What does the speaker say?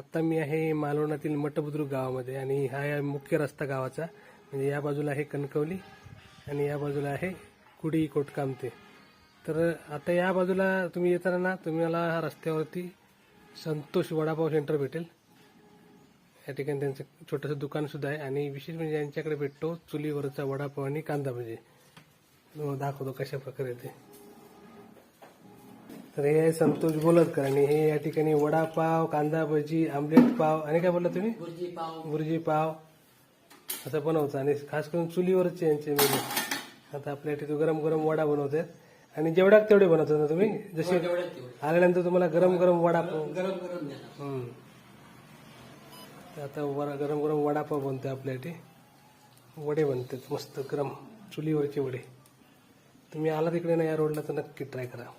आता मी आहे मालवणातील मठबुद्रुक गावामध्ये आणि हा आहे मुख्य रस्ता गावाचा. म्हणजे या बाजूला आहे कणकवली आणि या बाजूला आहे कुडी कोटकामते. तर आता या बाजूला तुम्ही येताना ना तुम्हाला हा रस्त्यावरती संतोष वडापाव सेंटर भेटेल. या ठिकाणी त्यांचं छोटंसं दुकान सुद्धा आहे आणि विशेष म्हणजे यांच्याकडे भेटतो चुलीवरचा वडापाव आणि कांदा भजी. दाखवतो कशा प्रकारे ते. तर हे आहे संतोष बोलतकर आणि हे या ठिकाणी वडापाव, कांदा भजी, आमलेट पाव आणि काय बोलला तुम्ही, बुर्जी पाव असं बनवतं आणि खास करून चुलीवरचे यांचे मेनू. आता आपल्या इथे गरम गरम वडा बनवतात आणि जेवढ्यात तेवढे बनवतात ना तुम्ही, जसे आल्यानंतर तुम्हाला गरम गरम वडापाव. आता गरम गरम वडापाव बनतोय आपल्या इथे. वडे बनतात मस्त गरम चुलीवरचे वडे. तुम्ही आला तिकडे ना या रोडला तर नक्की ट्राय करा.